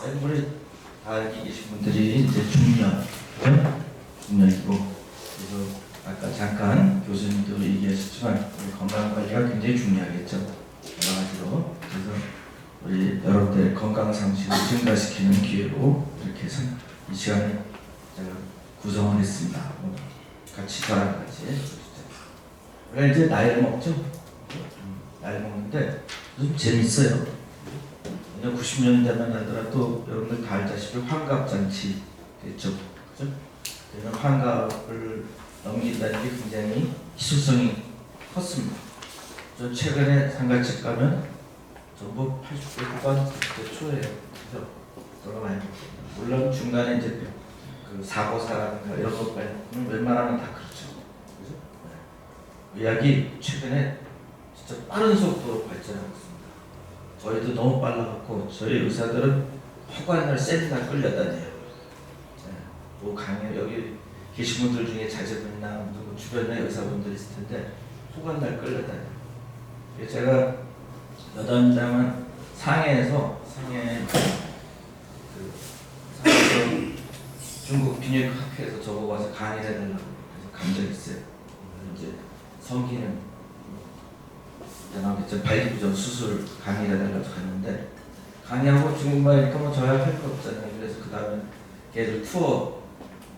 우리 다 여기 계신 분들이 이제 중년, 그죠? 중년이고, 그래서 아까 잠깐 교수님도 얘기하셨지만 우리 건강 관리가 굉장히 중요하겠죠. 여러 가지로. 그래서 우리 여러분들의 건강 상식을 증가시키는 기회로 이렇게 해서 이 시간에 제가 구성을 했습니다. 같이 저랑 같이. 우리가 이제 나이를 먹죠. 나이 먹는데 좀 재밌어요. 90년대만 하더라도 여러분들 다 알다시피 환갑잔치 됐죠. 그죠? 그래서 환갑을 넘긴다는 게 굉장히 희소성이 컸습니다. 저 최근에 상가집 가면 전부 80대 후반, 90대 초예요. 그래서 저가 많이 먹습니다. 물론 중간에 이제 그 사고사라든가 이런 것 빼고는 웬만하면 다 그렇죠. 그죠? 의학이 최근에 진짜 빠른 속도로 발전하고 있습니다. 저희도 너무 빨라갖고 저희 의사들은 허가날 세미나 끌려다녀요. 뭐 강의 여기 계신 분들 중에 자제분이나 누구 주변에 의사분들 있을 텐데 허가날 끌려다녀요. 제가 몇 년 전에 상해에서 중국 비뇨기 학회에서 저보고 와서 강의를 해달라고 해서 간 적이 있어요. 이제 성기는 나오겠죠. 발기부전 수술 강의를 해달라고 갔는데 강의하고 중국말이니까 뭐 저야 할 거 없잖아요. 그래서 그 다음에 걔들 투어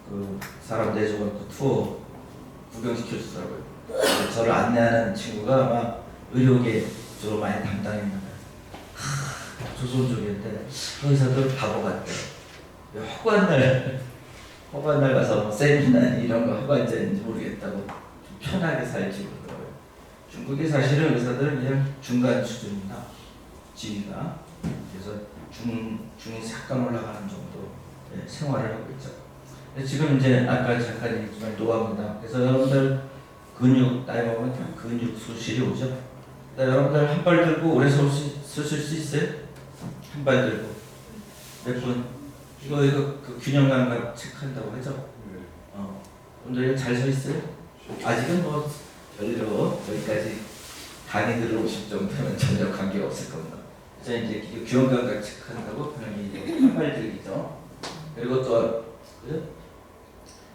그 사람 내줘갖고 투어 구경시켜주더라고요. 저를 안내하는 친구가 아마 의료계 쪽으로 많이 담당했나봐요. 조선족인데 의사들 바보 같대. 허관날 가서 뭐 세미나 이런 거 하고 앉아있는지 모르겠다고 좀 편하게 살지 그러더라고요. 중국의 사실은 의사들은 그냥 중간 수준이다. 지위가. 그래서 중이 잠깐 올라가는 정도 생활을 하고 있죠. 지금 이제 아까 잠깐 얘기했지만 노화입니다. 그래서 여러분들 근육 나이 먹으면 다 근육 수실이 오죠. 여러분들 한 발 들고 오래 서실 수 있어요? 한 발 들고 몇 분? 이거 그 균형 감각 체크한다고 하죠. 여러분들 잘 서 있어요? 아직은 뭐 별로 여기까지 강의들을 오실 정도면 전혀 관계가 없을 겁니다. 그래서 이제 균형 감각 체크한다고 편하게 한 발 들기죠. 그리고 또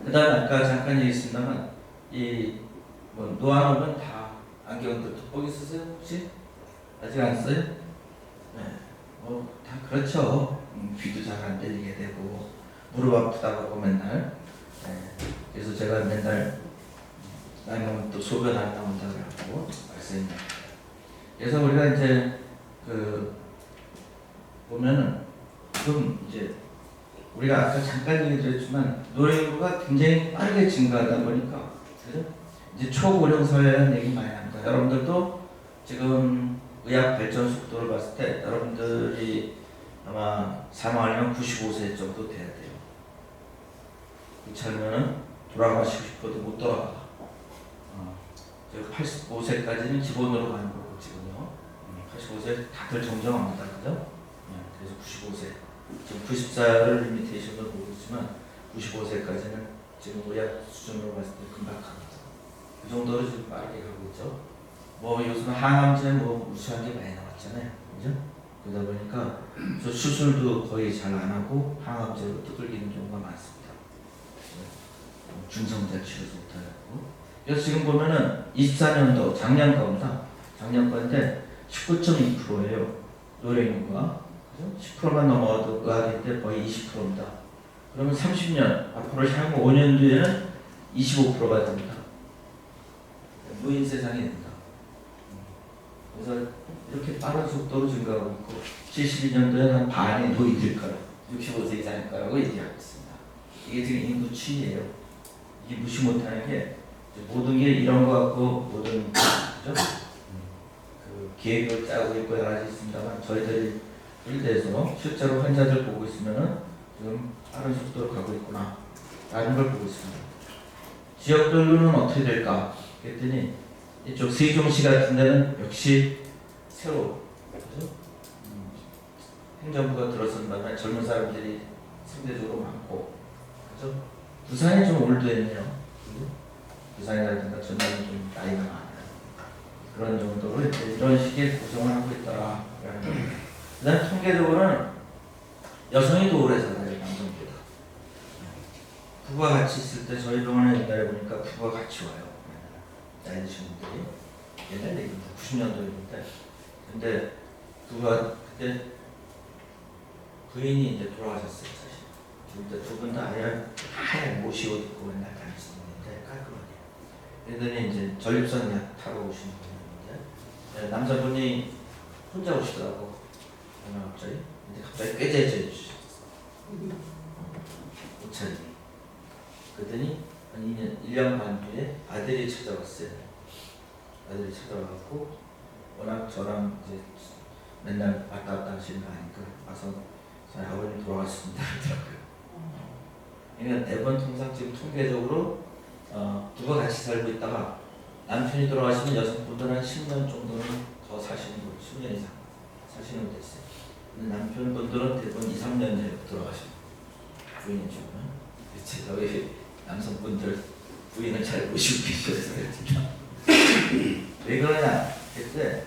그다음 아까 잠깐 얘기했습니다만 이 뭐 노안오면 다 안경들 돋보기 쓰세요 혹시? 아직 안 써요? 네, 뭐 다 그렇죠. 귀도 잘 안 들리게 되고 무릎 아프다고 하고 맨날. 그래서 제가 맨날 나이 먹으면 또 소변 안 나온다고 하고 말씀입니다. 그래서 우리가 이제 그 보면은 지금 이제 우리가 아까 잠깐 얘기드렸지만 노령인구가 굉장히 빠르게 증가하다 보니까 그죠? 이제 초고령 사회라는 얘기 많이 합니다. 여러분들도 지금 의학 발전 속도를 봤을 때 여러분들이 아마 사망하려면 95세 정도 돼야 돼요. 그렇지 않으면 돌아가시고 싶어도 못 돌아가. 85세까지는 기본으로 가는 거고 지금요. 85세 다들 정정합니다. 그죠? 그래서 95세. 지금 94를 리미테이션으로 보고 있지만 95세까지는 지금 의학 수준으로 봤을 때 금방 갑니다. 그 정도로 지금 빠르게 가고 있죠. 뭐 요즘 항암제 뭐 무시한 게 많이 나왔잖아요. 그죠? 그러다 보니까 저 수술도 거의 잘 안 하고 항암제로 두들기는 경우가 많습니다. 중성자 치료도 못하고. 그래서 지금 보면은 24년도 작년 거입니다. 작년 거인데 19.2%예요. 노령인구가. 10%만 넘어가도 의학인데 거의 20%입니다. 그러면 30년 앞으로 향후 5년 뒤에는 25%가 됩니다. 무인 세상이 됩니다. 그래서 이렇게 빠른 속도로 증가하고 있고 72년도에 한 반이 노인될 거라 65세 이상일 거라고 얘기하고 있습니다. 이게 지금 인구 추이예요. 이게 무시 못하는 게 모든 게 이런 거 갖고 모든 그죠? 그 계획을 짜고 있고 여러 가지 있습니다만 저희들이 필드에서 실제로 환자들 보고 있으면은 지금 빠른 속도로 가고 있구나 라는 걸 보고 있습니다. 지역별로는 어떻게 될까? 그랬더니 이쪽 세종시 같은 데는 역시 새로 그죠? 행정부가 들어선다면 젊은 사람들이 상대적으로 많고 그죠? 부산이 좀 올드했네요. 부산이라든가 전남이 좀 나이가 많아요. 그런 정도로 이런 식의 구성을 하고 있다라는 겁니다. 그다음 통계적으로는 여성이 더 오래 살아요, 남성보다. 부부가 같이 있을 때 저희 병원에 옛날에 보니까 부부가 같이 와요. 나이 드신 분들이. 옛날 얘기입니다. 90년도인데. 근데 부부가 그때 부인이 이제 돌아가셨어요, 사실. 근데 두 분 다 하얀 모시 옷 입고 맨날 다니시는데 깔끔하게. 그러더니 이제 전립선 약 타고 오신 분이었는데 남자분이 혼자 오시더라고. 어느 갑자기. 근데 갑자기 꾀죄죄 주셨어. 옷차림이. 그러더니 한 1년 반 뒤에 아들이 찾아왔어요. 아들이 찾아와갖고 워낙 저랑 이제 맨날 왔다 갔다 하시는 거 아니까 와서 저희 아버님 돌아가셨습니다 그러더라고요. 그러니까 대부분 통상 지금 통계적으로 부부가 같이 살고 있다가 남편이 돌아가시면 여성분들은 한 10년 정도는 더 사시는 거예요. 10년 이상 사시는 거 됐어요. 근데 남편분들은 대부분 2, 3년 전에 돌아가시고 부인이 죽으면 제가 왜 남성분들 부인을 잘 모시고 계셔서 왜 그러냐 했을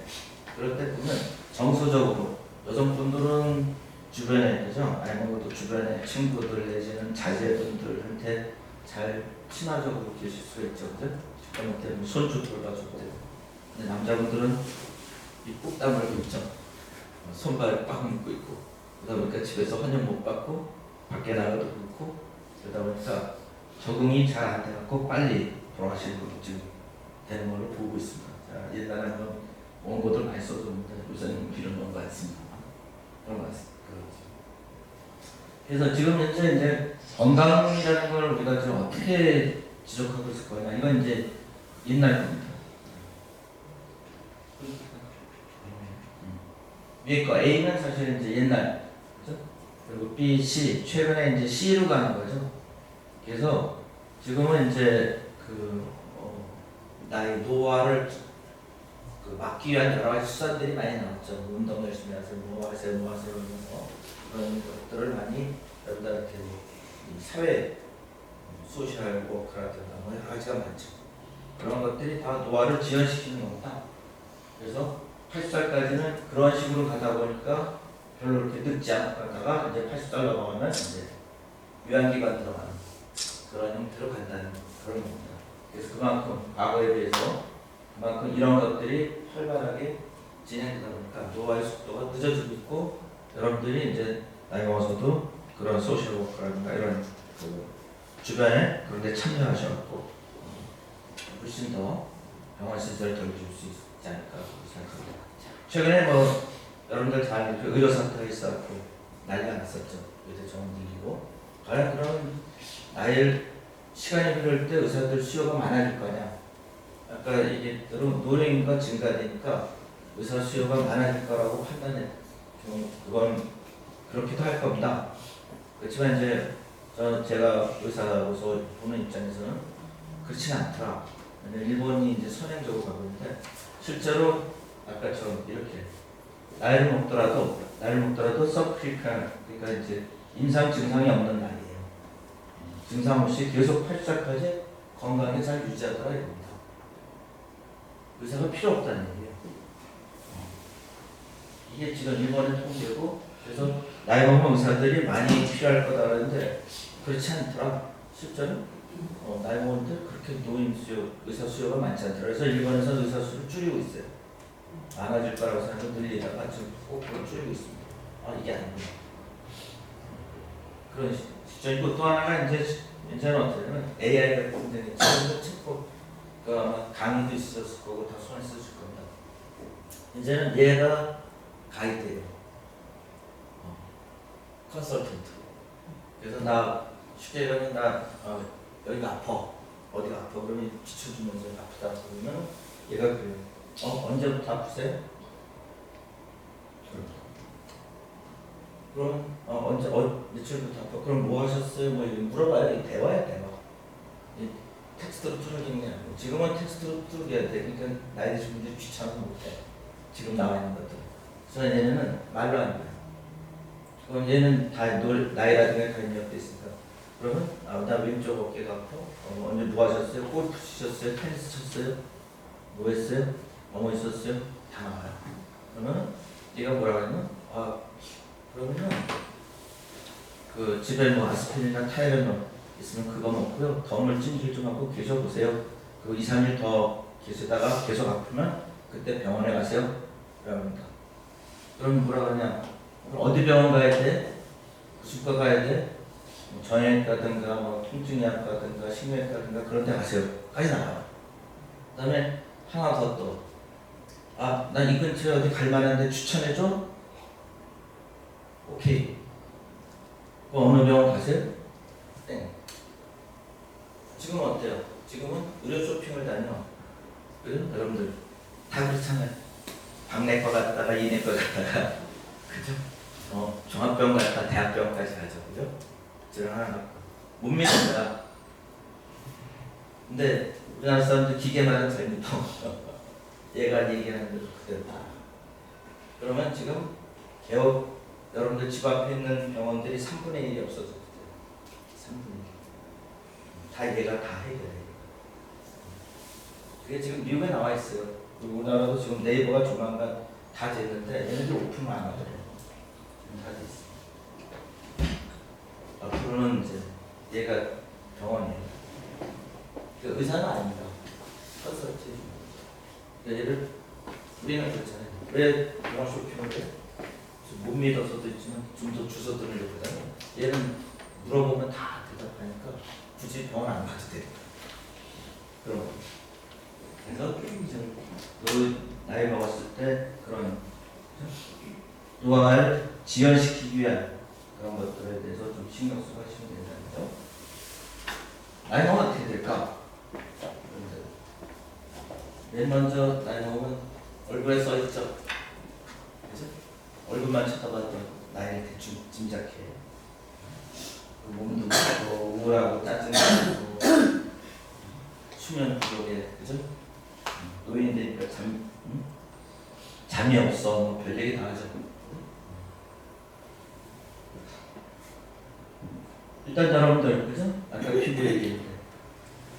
그럴 때 보면 정서적으로 여성분들은 주변에 그죠? 아니면 또 주변에 친구들 내지는 자제분들한테 잘 친화적으로 계실 수 있죠. 그때 뭐 손주 돌봐주고 되고. 근데 남자분들은 이 꾹 다물고 있죠. 손발 꽉 묶고 있고. 그러다 보니까 집에서 환영 못 받고 밖에 나가도 그렇고 그러다 보니까 적응이 잘 안 돼갖고 빨리 돌아가시는 걸로 지금 되는 걸로 보고 있습니다. 자, 옛날에 원고들 많이 써줬는데 요새는 이런 건 많습니다. 그런 것 같습니다. 그래서 지금 현재 이제 건강이라는 걸 우리가 지금 어떻게 지적하고 있을 거냐. 이건 이제 옛날 겁니다. 위에 거 A는 사실 이제 옛날, 그죠? 그리고 B, C, 최근에 이제 C로 가는 거죠. 그래서 지금은 이제 나의 노화를 막기 위한 여러 가지 수단들이 많이 나왔죠. 운동 열심히 하세요, 뭐 하세요 이러면서 그런 것들을 많이 여러분들한테 사회 소셜 워크라든가 뭐 여러 가지가 많죠. 그런 것들이 다 노화를 지연시키는 겁니다. 그래서 80살까지는 그런 식으로 가다 보니까 별로 그렇게 늙지 않고 가다가 이제 80살 넘어가면 이제 유한기관 들어가는 그런 형태로 간다는 그런 겁니다. 그래서 그만큼 과거에 비해서 그만큼 이런 것들이 활발하게 진행되다 보니까 노화의 속도가 늦어지고 있고 여러분들이 이제 나이 먹어서도 그런 소셜 워크라든가 이런 주변에 그런 데 참여하셔서 훨씬 더 병원 시설을 덜 줄 수 있지 않을까 생각합니다. 최근에 뭐 여러분들 다 알고 의료 사태가 있었고 난리가 났었죠. 의대 정원 늘리고 과연 그런 시간이 흐를 때 의사들 수요가 많아질 거냐. 아까 이게 노령인구가 증가되니까 의사 수요가 많아질 거라고 판단해. 그건 그렇기도 할 겁니다. 그렇지만 이제 제가 의사로서 보는 입장에서는 그렇지는 않더라. 일본이 이제 선행적으로 가고 있는데 실제로 아까처럼 이렇게 나이를 먹더라도 서크리칸 그러니까 이제 임상 증상이 없는 나이예요. 증상 없이 계속 80살까지 건강하게 잘 유지하더라 이겁니다. 의사가 필요 없다는 얘기예요. 이게 지금 일본의 통계고 그래서 나이 먹은 의사들이 많이 필요할 거다라는데 그렇지 않더라. 실제로 나이 먹은데 그렇게 노인 수요, 의사 수요가 많지 않더라. 그래서 일본에서 의사 수를 줄이고 있어요. 많아질 거라고 생각하고 늘리다가 지금 꼭 그걸 줄이고 있습니다. 이게 아니구나. 그런 시점이고 또 하나가 이제는 어떻게 되면 AI가 굉장히 지금도 찍고 아마 강의도 있었을 거고 다 손에 쓰실 겁니다. 이제는 얘가 가이드예요. 컨설턴트. 그래서 나 쉽게 얘기하면 여기가 아파. 어디가 아파. 그러면 비춰주면서 아프다 그러면 얘가 그래요. 언제부터 아프세요? 그럼 언제 며칠부터 아파? 그럼 뭐 하셨어요? 뭐 이렇게 물어봐요. 이게 대화야 대화. 텍스트로 풀어주는 게 아니고 지금은 텍스트로 풀어야 돼. 그러니까 나이 드신 분들이 귀찮아서 못해. 지금 나와 있는 것들. 그래서 얘네는 말로 하는 거야. 그럼 얘는 다 나이라든가 다른 옆에 있으니까 그러면 나 왼쪽 어깨가 아파. 언제 뭐 하셨어요? 골프 치셨어요? 테니스 쳤어요? 뭐 했어요? 뭐 있었어요? 다 나와요. 그러면 네가 뭐라 그러면 그러면은 그 집에 뭐 아스피린이나 타이레놀 있으면 그거 먹고요. 덤을 찜질 좀 하고 계셔보세요. 그 2, 3일 더 계시다가 계속 아프면 그때 병원에 가세요. 라고 합니다. 그럼 뭐라 그러냐? 어디 병원 가야 돼? 부수과 가야 돼? 뭐 정형외과든가 뭐 통증의학과든가 식내과든가 그런 데 가세요. 까지 나와요. 그 다음에 하나 더 또. 아, 난 이 근처에 어디 갈 만한데 추천해줘? 오케이. 그 어느 병원 가세요? 땡. 지금 어때요? 지금은 의료 쇼핑을 다녀. 그죠? 여러분들 다 그렇잖아요. 박내과 갔다가 이내과 갔다가 그죠? 종합병원 갔다가 대학병원까지 가죠. 그죠? 저랑 하나 못 믿는다. 근데 우리나라 사람들 기계만은 잘 믿어. 얘가 얘기하는 대로 그대로 따라. 그러면 지금 개업 여러분들 집 앞에 있는 병원들이 3분의 1이 없어졌어요. 3분의 1. 다 얘가 다 해결해요. 그게 지금 미국에 나와 있어요. 우리나라도 지금 네이버가 조만간 다 됐는데 얘네들 오픈을 안 하더래요. 다 됐어요. 앞으로는 이제 얘가 병원이에요. 그 의사는 아닙니다. 컨설팅. 얘를 우리는 그렇잖아요. 왜 병원 쇼핑을 해? 못 믿어서도 있지만 좀 더 주워 들으려거든요. 얘는 물어보면 다 대답하니까 굳이 병원 안 가도 돼. 그런 거. 그래서 너 나이 먹었을 때 그런 노화를 지연시키기 위한 그런 것들에 대해서 좀 신경 쓰고 하시면 된다고요. 나이 먹으면 어떻게 될까? 맨 먼저 나이 먹으면 얼굴에 써 있죠. 그죠? 얼굴만 쳐다봐도 나이를 대충 짐작해. 몸도 우울하고 짜증나고 수면 부족에 그죠? 노인 되니까 잠이 없어. 뭐 별얘기 다 하죠. 일단 여러분들 그죠? 아까 피부 얘기했는데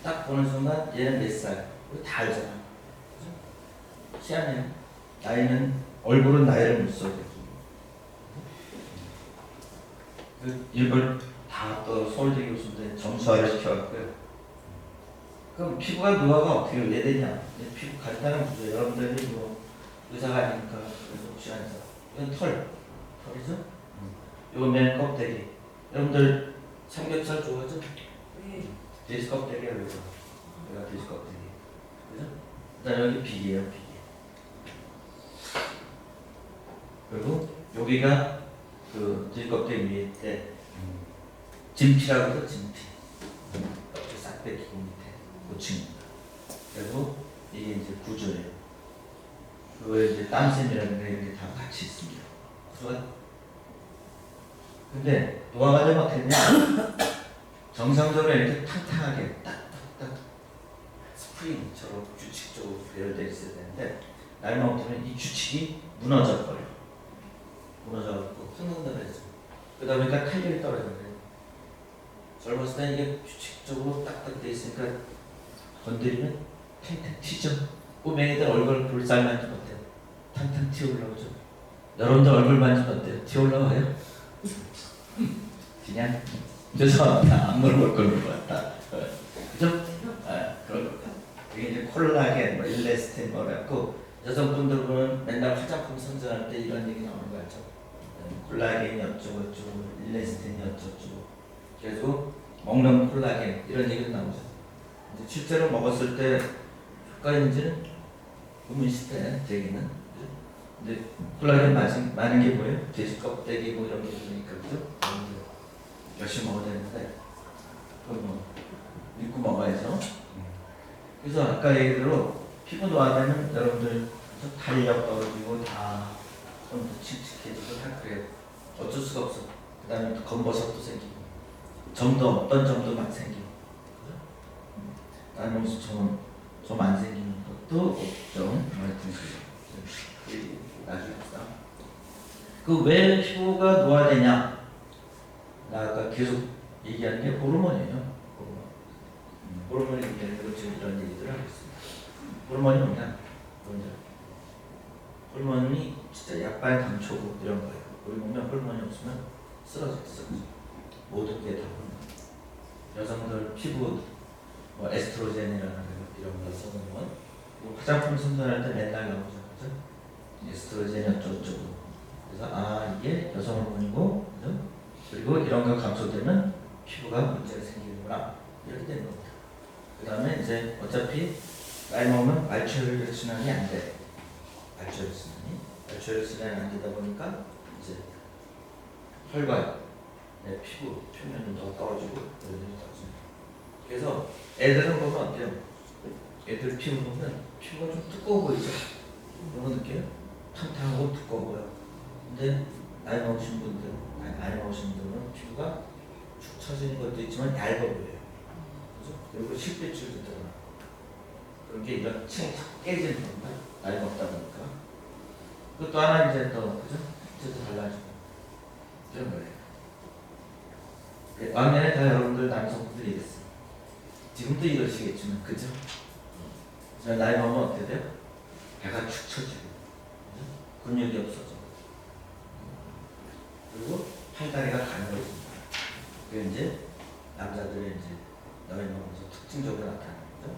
딱 보는 순간 얘는 몇 살? 우리 다 알잖아. 그죠? 희한해요. 나이는 얼굴은 나이를 못 써요. 그 일본 다 또 서울대 교수인데 점수화를 시켜갖고요. 그럼 피부가 노화가 어떻게 왜 되냐? 피부 간단한 구조. 여러분들이 뭐 의사가 아니니까 그래서 혹시 안 해서 이건 털이죠? 이건 맨 껍데기. 여러분들 삼겹살 좋아하죠? 돼지 껍데기야 그래서 내가 돼지 껍데기. 그죠? 그다음 여기 비계예요, 비계. 그리고 여기가 그 돼지 껍데기 위에 때 진피라고 해서 진피. 껍질 싹 뺏기고 밑에 고층입니다. 그리고 이게 이제 구조예요. 그거에 이제 땀샘이라든가 이런 게 다 같이 있습니다. 구조가. 근데 노화가 되면 어떻게 되냐? 정상적으로 이렇게 탕탕하게 딱딱딱 스프링처럼 규칙적으로 배열되어 있어야 되는데 나이 먹으면 이 규칙이 무너져버려. 무너져갖고 흥흥대면서 그러다 보니까 탄력이 떨어져요. 젊었을 때 이게 규칙적으로 딱딱 돼 있으니까 건드리면 탱탱 튀죠. 꼬맹이들 얼굴 볼살 만지면 어때요? 탕탕 튀어 올라오죠. 여러분들 얼굴 만지면 어때요? 튀어 올라와요? 그냥 죄송합니다. 안 물어볼 걸 물어봤다. 그죠? 아, 그런 거. 이게 이제 콜라겐, 뭐 일레스틴 뭐라고 여성분들 보면 맨날 화장품 선전할 때 이런 얘기 나오는 거 알죠? 콜라겐이 어쩌고 저쩌고 일레스틴이 어쩌고 그래서 먹는 콜라겐 이런 얘기도 나오죠. 이제 실제로 먹었을 때 효과인지는 의문시대 되기는. 근데 콜라겐 많은 게 뭐예요? 돼지 껍데기 뭐 이런 게 있으니까 그죠? 열심히 먹어야 되는데 그건 뭐 믿고 먹어야죠. 그래서 아까 얘기대로 피부 노화되면 여러분들 탄력 떨어지고 다 손도 칙칙해지고 다 그래요. 어쩔 수가 없어. 그 다음에 또 검버섯도 생기고 점도 어떤 점도 막 생기고 다른 모습 좀 안 생기는 것도 없죠. 하여튼 나중에 합시다. 그 왜 피부가 노화되냐? 나 아까 계속 얘기하는 게 호르몬이에요. 호르몬이 문제로 지금 이런 얘기들을 하고 있습니다. 호르몬이 뭐냐? 호르몬이 진짜 약발 감초고 이런 거예요. 우리 몸에 호르몬이 없으면 쓰러져 있어. 모든 게 답은 여성들 피부 뭐 에스트로겐이라는 이런 걸 써놓으면 뭐 화장품 선전할 때 맨날 나오죠, 그죠? 에스트로겐이 어쩌고저쩌고. 그래서 아 이게 여성 호르몬이고, 그죠? 그리고 이런 거 감소되면 피부가 문제가 생기는구나 이렇게 되는 겁니다. 그 다음에 이제 어차피 나이 먹으면 말초혈 순환이 안 돼. 말초혈 순환이 안 되다 보니까 이제 혈관, 내 피부 표면이 더 떨어지고 이런 일이 떨어집니다. 그래서 애들은 보면 어때요? 애들 피부 보면 피부가 좀 두꺼워 보이죠? 이런 거 느껴요? 탕탕하고 두꺼워 보여. 근데 나이 먹으신 분들은 피부가 축 처지는 것도 있지만 얇아 보여요. 그죠? 그리고 실핏줄도 드러나. 그런 게 이런 층이 자꾸 깨지는 겁니다. 나이 먹다 보니까. 그것도 하나 이제 또, 그죠? 이제 또 달라지고. 이런 거예요. 왕년에 다 여러분들 남성분들이 이랬어요. 지금도 이러시겠지만, 그죠? 나이 먹으면 어떻게 돼요? 배가 축 처지고, 근육이 없어져. 그리고 팔다리가 가늘어집니다. 그게 이제 남자들의 이제 나이 먹으면서 특징적으로 나타나는 거죠.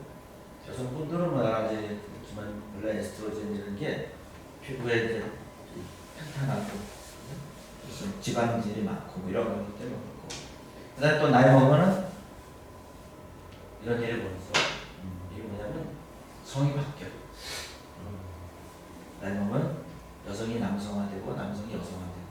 여성분들은 뭐 여러 가지 있지만 원래 에스트로겐이라는 게 피부에 이제 탄탄하고 무슨 지방질이 많고 뭐 이런 거기 때문에 그렇고. 그다음에 또 나이 먹으면은 이런 일을 보면서 이게 뭐냐면 성이 바뀌어요. 나이 먹으면 여성이 남성화되고 남성이 여성화되고.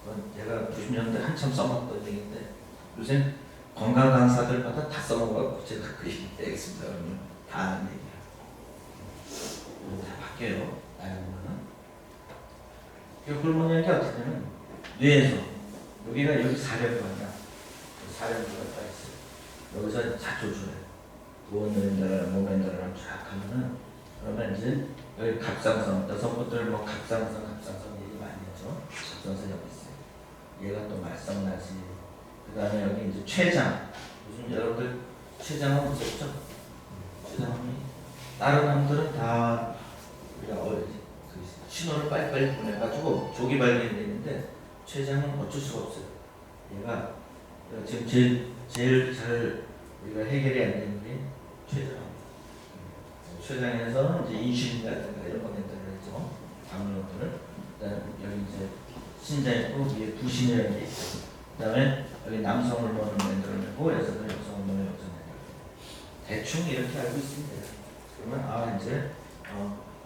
그건 제가 90년대 한참 써먹던 얘기인데 요새 건강 강사들마다 다 써먹어갖고 제가 그 얘기 얘기했습니다. 그러면 다 아는 얘기야. 다 바뀌어요. 나이 먹으면은. 그 호르몬이라는 게 어떻게 되면 뇌에서 여기 사령관이야. 사령부가 딱 있어요. 여기서 자초조해. 부원면달이나 모멘달이랑 쫙 하면은 그러면 이제 여기 갑상선, 여성분들 뭐 갑상선 얘기 많이 하죠. 갑상선 여기 있어요. 얘가 또 말썽나지. 그 다음에 여기 이제 췌장. 요즘 여러분들 췌장은 무섭죠? 췌장은 다른 남들은 다 우리가 그 신호를 빨리빨리 보내가지고 조기 발견되는데 췌장은 어쩔 수가 없어요. 얘가 지금 제일 잘 우리가 해결이 안 되는 게 췌장. 췌장에서는 이제 인슐린이라든가 이런 거 만들어내죠. 당뇨들을. 그다음에 여기 이제 신장 있고 위에 부신이라는 게 있어요. 그다음에 여기 남성 호르몬을 만들어내고 여성 호르몬을 만들어내고. 대충 이렇게 알고 있습니다. 그러면 아 이제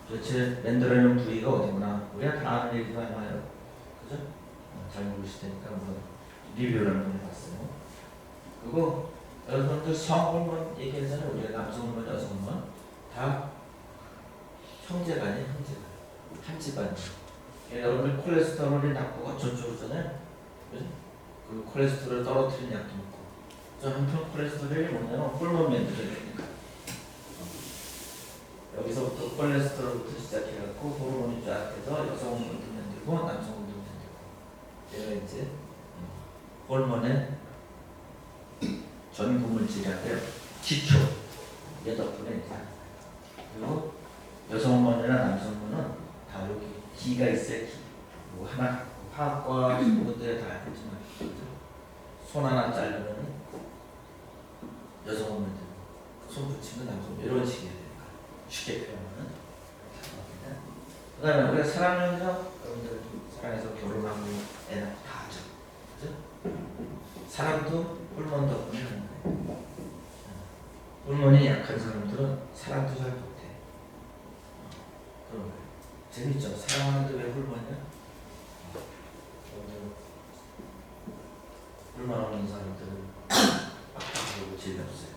도대체 만들어내는 부위가 어디구나. 우리가 다 아는 얘기가 많아요. 그죠? 잘 모르실 테니까 뭐 리뷰를 한번 해봤어요. 그리고 여러분들 성호르몬 얘기하잖아요. 우리가 남성 호르몬, 여성 호르몬 다 형제간이에요. 한 집안이에요. 여러분들 콜레스테롤이 낮고 어쩌고저쩌잖아요. 그 콜레스테롤을 떨어뜨리는 약도 먹고. 저 한편 콜레스테롤이 뭐냐면 호르몬 만들어내니까. 여기서부터 콜레스테롤부터 시작해갖고 호르몬이 쫙 해서 여성 호르몬도 만들고 남성 호르몬도 만들고. 얘가 이제 호르몬의 전구물질이라고요. 기초. 얘 덕분에 이제. 그리고 여성 호르몬이나 남성 호르몬은 다 여기 기가 있어요. 기. 뭐 하나 화학과 공부들에 다 알겠지만 손 하나 자르면 여성 호르몬 되고 손 붙이면 남성 호르몬 이런 식이에요. 쉽게 표현하면. 그 다음에 우리가 사랑하면서 여러분들 사랑해서 결혼하고 애 낳고 다 하죠. 그죠? 사랑도 호르몬 덕분에 하는 거예요. 호르몬이 약한 사람들은 사랑도 잘 못해. 그런 거예요. 재밌죠? 사랑하는데 왜 호르몬이야? 호르몬 없는 사람들은 빡빡하고 재미없어요.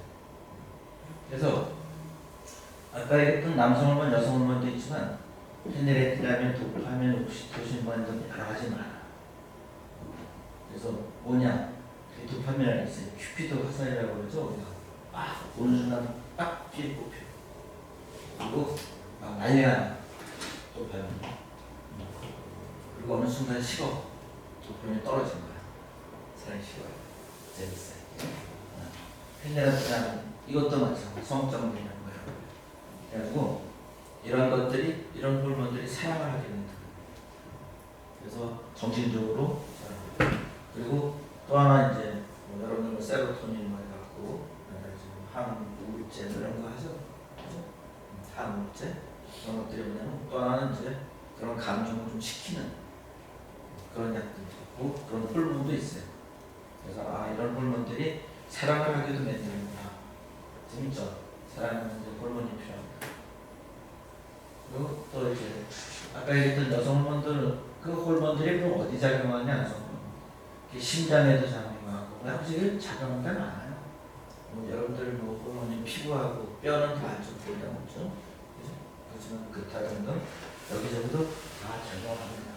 그래서 아까 얘기했던 남성 호르몬, 여성 호르몬도 있지만 페네레티라면, 도파민, 옥시토신 뭐 여러 가지 많아. 그래서 뭐냐? 도파민이라는 게 있어요. 큐피드 화살이라고 그러죠. 우리가 막 보는 순간 딱 피해 뽑혀. 그리고 막 난리가 나. 도파민. 그리고 어느 순간 식어. 도파민이 떨어진 거야. 사랑이 식어요. 재밌어요. 페네레티라는 이것도 마찬가지. 성적인 거예요. 그래가지고 이런 것들이, 이런 호르몬들이 사랑을 하게 된다. 그래서 정신적으로 그리고 또 하나 이제 호르몬들이 사랑을 하기도 만드는구나. 재밌죠? 사랑하는 호르몬이 필요합니다. 그리고 또 이제 아까 얘기했던 여성 호르몬들, 그 호르몬들이 그럼 어디 작용하냐? 여성 호르몬. 심장에도 작용하고 확실히 작용한 게 많아요. 여러분들 뭐 호르몬이 피부하고 뼈는 다 안 좋고 그렇죠? 그렇지만 기타 등등 여기저기도 다 작용합니다.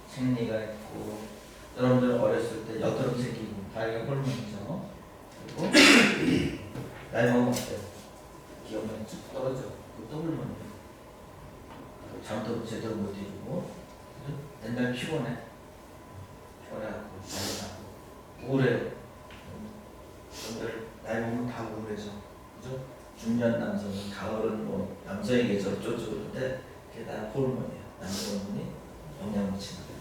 생리가 있고 여러분들 어렸을 때 여드름 생기고 다 이게 호르몬이죠. 그리고 나이 먹으면 어때요? 기억력이 쭉 떨어져. 그것도 호르몬이에요. 잠도 제대로 못 이루고 맨날 피곤해. 피곤해갖고 나고 우울해요. 여러분들 나이 먹으면 다 우울해져. 그죠? 중년 남성은 가을은 뭐 남성의 계절 쫓아오는데 그게 다 호르몬이에요. 남성 호르몬이 영향을 미치는 거예요.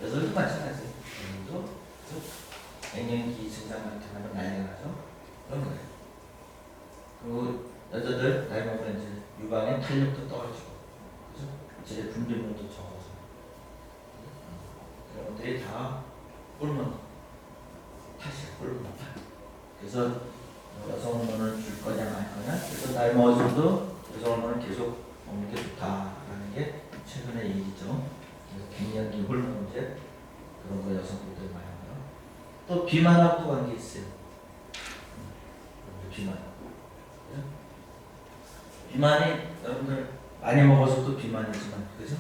여자들도 마찬가지예요. 여자들도 갱년기 증상 같은 거 하면 난리가 나죠. 그런 거예요. 그리고 여자들 나이 먹으면 이제 유방의 탄력도 떨어지고, 그죠? 제 분비물도 적어서 그런 것들이 다 호르몬 탓이에요. 호르몬 탓. 그래서 여성 호르몬을 줄 거냐 말 거냐. 그래서 나이 먹어서도 여성 호르몬을 계속 먹는 게 좋다라는 게 최근의 얘기죠. 그래서 갱년기 호르몬 문제 그런 거 여성분들 많이 하고요. 또 비만하고 관계 있어요. 비만. 비만이 여러분들 많이 먹어서도 비만이지만 그죠?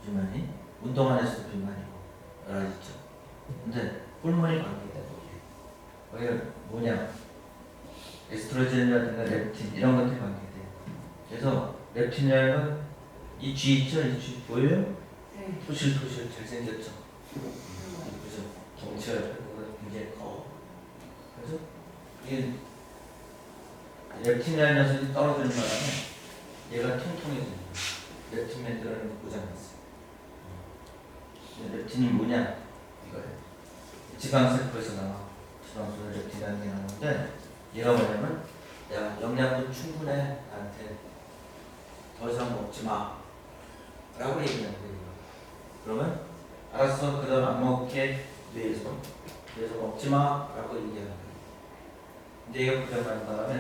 비만이 운동 안 해서도 비만이고 여러 가지 있죠. 근데 호르몬이 관계되고 거기에 뭐냐? 에스트로겐이라든가 렙틴 이런 것들이 관계돼요. 그래서 렙틴이라는 이 쥐 있죠? 이 쥐 보여요? 네. 토실토실 잘생겼죠? 그죠? 덩치가 굉장히 커. 그래서 이게 렙틴이라는 녀석이 떨어지는 바람에 얘가 통통해지는 거예요. 렙틴 만들어내는 고장이 있어요. 렙틴이 뭐냐? 이거예요. 지방세포에서 나와. 지방소에 렙틴이라는 게 나오는데 얘가 뭐냐면 야 영양분 충분해 나한테 더 이상 먹지 마 라고 얘기하는 거예요. 그러면 알았어 그럼 안 먹게 뇌에서 먹지 마 라고 얘기하는 거예요. 근데 얘가 고장나는 바람에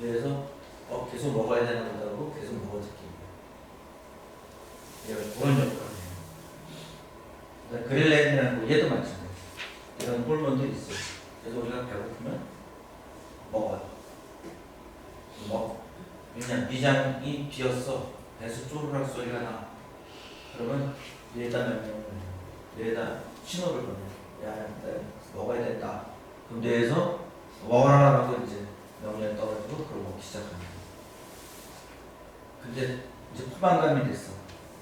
뇌에서 계속 먹어야 되나 보다고 계속 먹어듣기 얘가 그런 역할을 해요. 그렐렌이라는 거 얘도 마찬가지예요. 이런 호르몬들이 있어요. 그래서 우리가 배고프면 먹어요. 그냥 위장이 비었어. 배에서 쪼르륵 소리가 나. 그러면 뇌에다 명령을 해요. 뇌에다 신호를 보내요. 야, 먹어야 된다. 그럼 뇌에서 먹어라라고 이제 명령이 떨어지고 그걸 먹기 시작합니다. 근데 이제 포만감이 됐어.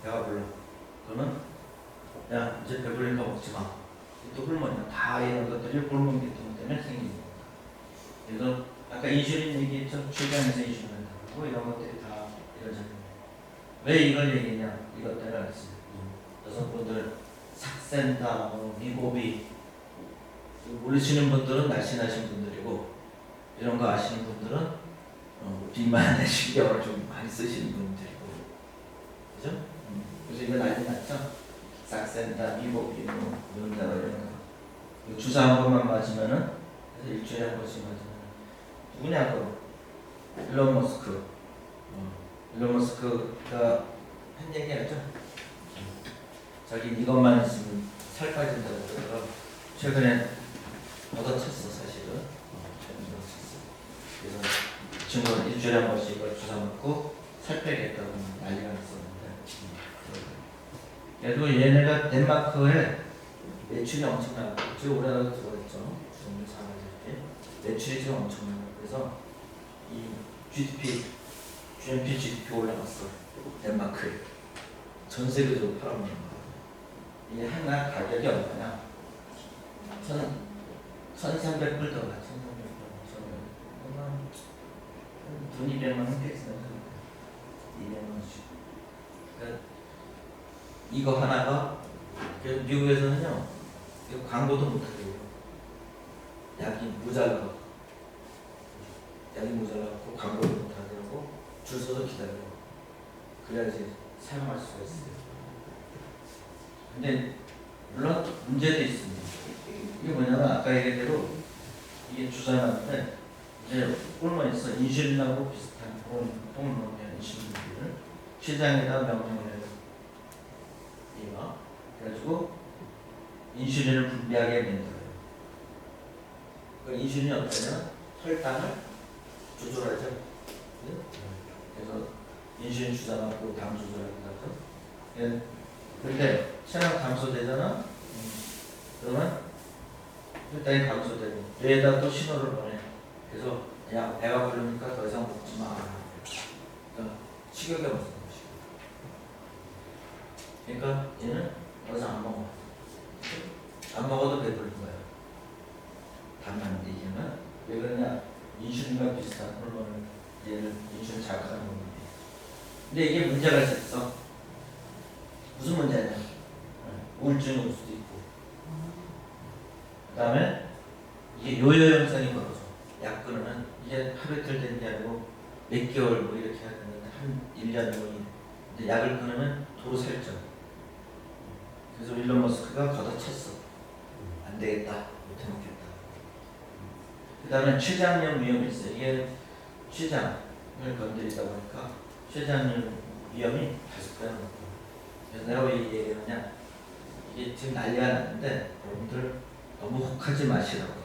배가 불러. 그러면 야, 이제 배부르니까 먹지 마. 또 호르몬이야. 다 이런 것들이 호르몬 계통 때문에 생기는 겁니다. 그래서 아까 인슐린 얘기했죠. 출장에서 인슐린 하고 이런 것들이 다 이런 작용이에요. 왜 이걸 얘기냐? 이것 때문에 알았어요. 여성분들 삭센다, 미고비 모르시는 분들은 날씬하신 분들이고 이런 거 아시는 분들은 비만의 신경을 좀 많이 쓰시는 분들이고 그죠? 그래서 이거 난리 났죠? 삭센다, 미고비 이런 거 주사 한 번만 맞으면은 일주일에 한 번씩 맞으면 누구냐고 일론 머스크가 한 얘기 알죠? 자기 이것만 있으면 살 빠진다고 그러더라고. 최근에 얻어쳤어 사실은. 최근에 얻어쳤어. 그래서 그 친구는 일주일에 한 번씩 이걸 주사 맞고 살 빼겠다고 난리가 났었는데 그래도 얘네가 덴마크에 매출이 엄청나고 지금 우리나라도 들어있죠. 주문을 사가질 때 매출이 지금 엄청나고 그래서 이 GDP 올라갔어. 덴마크에 전 세계적으로 팔아먹는 거야. 이게 하나 가격이 얼마냐? 1,300불 더 가. 1,300불. 돈 200만 원 떼있어요. 200만 원씩. 그러니까 이거 하나가 미국에서는요. 이거 광고도 못하게 해요. 약이 모자라고 광고도 못하게 하고 줄 서서 기다려. 그래야지 사용할 수가 있어요. 근데 물론 문제도 있습니다. 이게 뭐냐면 아까 얘기한 대로 이게 주사놨는데 이제 호르몬에서 인슐린하고 비슷한 호르몬이야. 인슐린을 췌장에다 명령을 해요. 얘가 그래가지고 인슐린을 분비하게 만들어요. 그 인슐린이 어떠냐? 혈당을 조절하죠. 그래서 인슐린 주사 맞고 당 조절하고 하죠. 그런데 체량 감소되잖아. 그러면 혈당이 감소되고 뇌에다 또 신호를 보내. 그래서 야 배가 부르니까 더 이상 먹지 마. 그러니까 식욕이 없어. 그러니까 얘는 더 이상 안 먹어. 안 먹어도 배부른 거야. 다만 얘기는 왜 그러냐? 인슐린과 비슷한 호르몬을 얘를 인슐린 자극하는 호르몬이에요. 근데 이게 문제가 있어. 무슨 문제냐? 우울증이 올 수도 있고. 그 다음에 이게 요요 현상이 벌어져. 약 끊으면 이게 하루 이틀 되는 게 아니고 몇 개월 뭐 이렇게 해야 되는데 한 1년 2년. 근데 약을 끊으면 도로 살쪄. 그래서 일론 머스크가 걷어찼어. 안 되겠다. 못 해먹겠다. 그 다음에 췌장염 위험이 있어요. 이게 췌장을 건드리다 보니까 췌장염 위험이 5배나 높고. 그래서 내가 왜 이 얘기를 하냐. 이게 지금 난리가 났는데 여러분들 너무 혹하지 마시라고.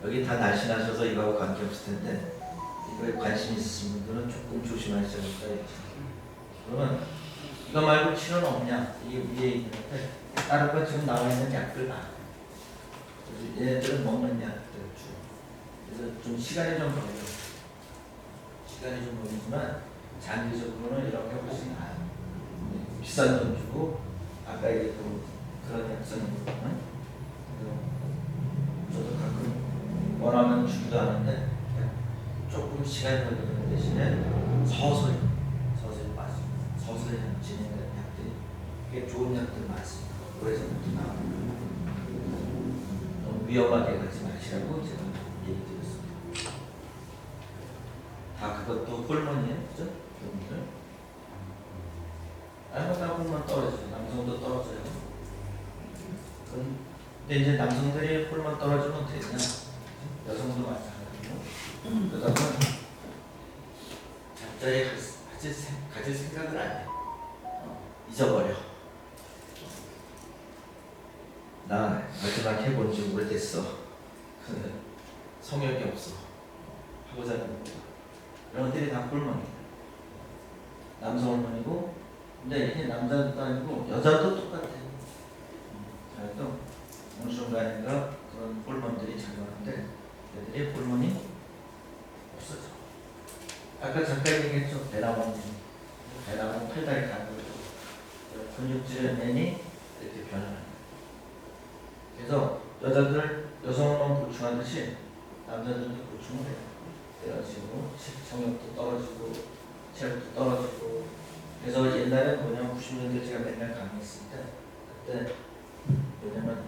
여기 다 날씬하셔서 이거하고 관계없을 텐데 이거에 관심 있으신 분들은 조금 조심하셔야 된다. 그러면 이거 말고 치료는 없냐? 이게 위에 있는데 다른 거 지금 나와 있는 약들 다. 얘네들은 먹는 약들 주. 그래서 좀 시간이 좀 걸려요. 시간이 좀 걸리지만 장기적으로는 이렇게 훨씬 나아요. 비싼 돈 주고 아까 얘기했던 그런 약성이 있거든요. 저도 가끔 원하면 주기도 하는데 조금 시간이 걸리는 대신에 서서히 빠지고 서서히 진행되는 약들이 꽤 좋은 약들 많습니다. 그래서부터 나오고 너무 위험하게 가지 마시라고 제가 얘기 드렸습니다. 다 그것도 호르몬이에요, 그죠? 여러분들. 다 호르몬 떨어져요. 남성도 떨어져요. 근데 이제 남성들이 호르몬 떨어지면 어떻게 되냐? 여성도 마찬가지고. 그러다 보면 잠자리 가질 생각을 안 해. 잊어버려. 나 마지막 해본 지 오래됐어. 성욕이 없어. 하고자 하는 거. 이런 것들이 다 호르몬이에요. 남성 호르몬이고, 근데 이게 남자도 아니고 여자도 똑같아요. 그래도 어느 순간인가 그런 호르몬들이 작용하는데 얘들이 호르몬이 없어져. 아까 잠깐 얘기했죠. 배나무 팔다리 가는 거죠. 근육질의 맨이 이렇게 변하는 거예요. 그래서 여자들 여성 호르몬 보충하듯이 남자들도 보충을 해요. 이런 식으로 성욕도 떨어지고 체력도 떨어지고. 그래서 옛날에 뭐냐면 90년대 제가 맨날 강의했을 때 그때 뭐냐면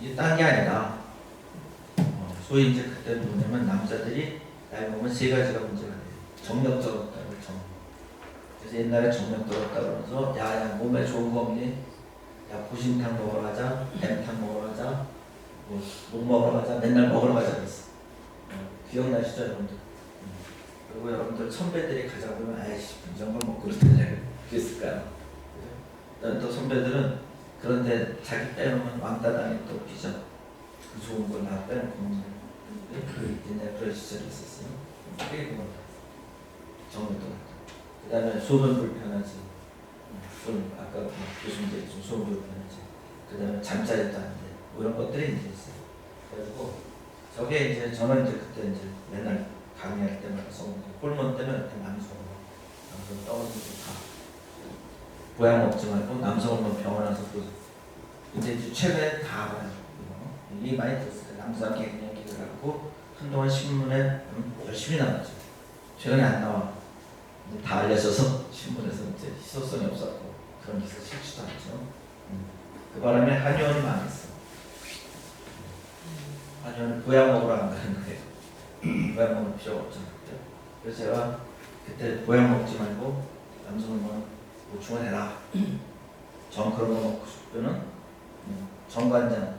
이게 딴 게 아니라 소위 이제 그때 뭐냐면 남자들이 나이 먹으면 3가지가 문제가 돼요. 정력 떨어졌다고 정. 그래서 옛날에 정력 떨어졌다 그러면서 야 몸에 좋은 거 없니? 야 보신탕 먹으러 가자, 뱀탕 먹으러 가자, 뭐 먹으러 가자, 맨날 먹으러 가자 그랬어. 기억나시죠 여러분들? 그리고 여러분들 선배들이 가자 그러면 아이씨 이런 걸 먹고 그러더냐고 그랬을까요? 또 선배들은 그런데 자기 빼놓으면 왕따 당해 또 피죠. 그 좋은 걸 나 빼놓고 먹는 옛날에 그런 시절이 있었어요. 그게 그겁니다. 정력도 그 다음에 소변 불편하지. 아까 교수님 얘기했죠. 소변 불편하지. 그 다음에 잠자리도 안 돼. 뭐 이런 것들이 이제 있어요. 그래가지고 저게 이제 저는 이제 그때 이제 맨날 강의할 때마다 호르몬 때문에 남성 떨어지고 다 보약 먹지 말고 남성 호르몬 병원 와서 이제 최근에 다 알아요. 이게 많이 들었어요. 남성 갱년기를 갖고 한동안 신문에 열심히 나왔죠. 최근에 안 나와. 다 알려져서 신문에서 이제 희소성이 없었고 그런 기사 싫지도 않죠. 그 바람에 한의원이 망했어. 한의원은 보약 먹으러 안 가는 거예요. 보약 먹을 필요가 없잖아요. 그래서 제가 그때 보약 먹지 말고 남성 호르몬 보충을 해라. 전 그런 거 먹고 싶으면 정관장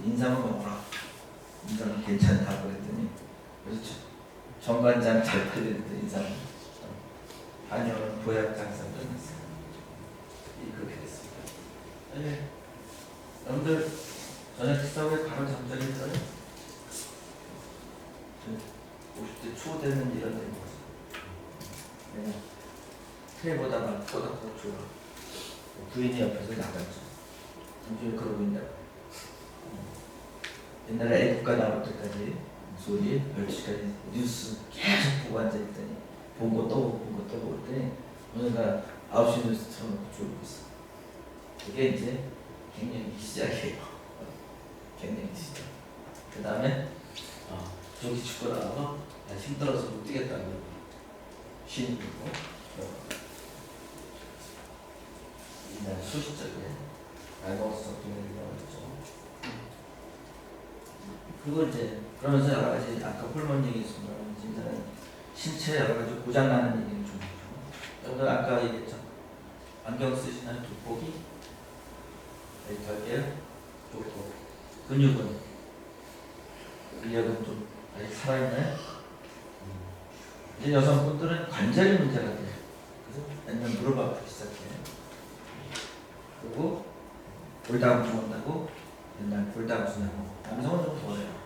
인삼은 먹어라. 인삼은 괜찮다고 그랬더니 그렇죠. 정관장 잘 팔리는데 인삼은 한여는 보약 장사 끝났어요. 그렇게 됐습니다. 네. 여러분들 저녁 식사 후에 바로 잠자리 있어요? 50대 초되는 이런 데 먹었어요. 왜냐? 트레보다가 꼬닥꼬닥 좋아. 부인이 옆에서 나갔죠. 당신이 그러고 있냐고. 옛날에 애국가 나올 때까지 소리 12시까지 뉴스 계속 보고 앉아있더니 본 거 또 보고 본 거 또 보고 있더니 오늘날 9시 뉴스 틀어놓고 졸고 있어. 그게 이제 갱년기 시작이에요. 갱년기 시작. 그 다음에 저기 죽고 나가서 힘들어서 못 뛰겠다고 쉬는 거고 옛날 소시적에 알고서 동행이라고 했죠. 그리고 이제 그러면서 여러 가지 아까 호르몬 얘기했습니다. 이제는 신체 여러 가지 고장 나는 얘기를 좀 해요. 여러분 아까 얘기했죠. 안경 쓰시나요? 돋보기? 여기에 돋보기. 근육은 근력은 좀 아직 살아있나요? 이제 여성분들은 관절이 문제가 돼요. 그래서 맨날 무릎 아프기 시작해요. 그리고 골다공증 온다고 맨날 골다공증하고 남성은 좀 덜해요.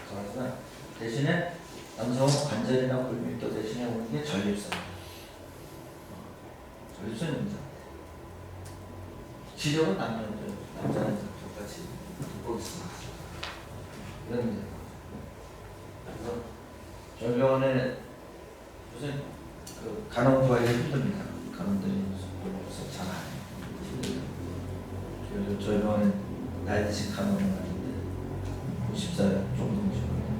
그래서 대신에 남성은 관절이나 골밀도 대신에 오는 게 전립선이에요. 전립선이 문제. 치료는 남자는 똑같이 듣고 있습니다. 이런 문제. 그래서 저희 병원에 무슨 그 간호 구하기 힘듭니다. 간호들이 무슨 잘 안 해요. 힘들어요. 저희 병원에 나이 드신 간호는 아닌데 50살 정도이시거든요.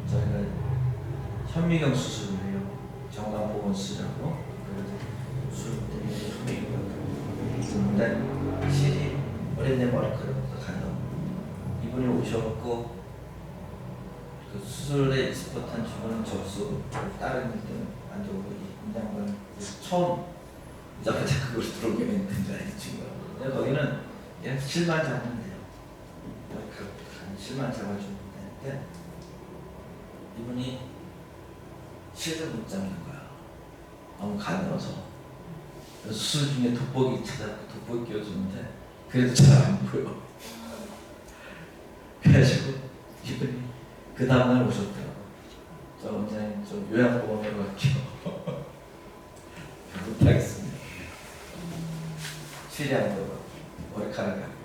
저희가 현미경 수술을 해요. 정강보건수라고. 그래서 수술 때문에 현미경 근데 실이 어린애 머리카락부터 가요. 이분이 오셔갖고 그 수술에 익스퍼트한 친구는 접수, 다른 일들은 안 좋고 이 양반 처음 이자마자 그걸 들어오게 된다 이 친구가. 근데 거기는 그냥 실만 잡으면 돼요. 실만 잡아주면 되는데 이분이 실을 못 잡는 거야. 너무 가늘어서. 수술 중에 돋보기 찾아서 돋보기 끼워주는데 그래도 잘 안 보여. 그래가지고 이분이 그 다음날 오셨더라고. 저 원장님 좀 요양보험으로 갈게요. 못하겠습니다. 실이 안 보여. 머리카락이 안 보여.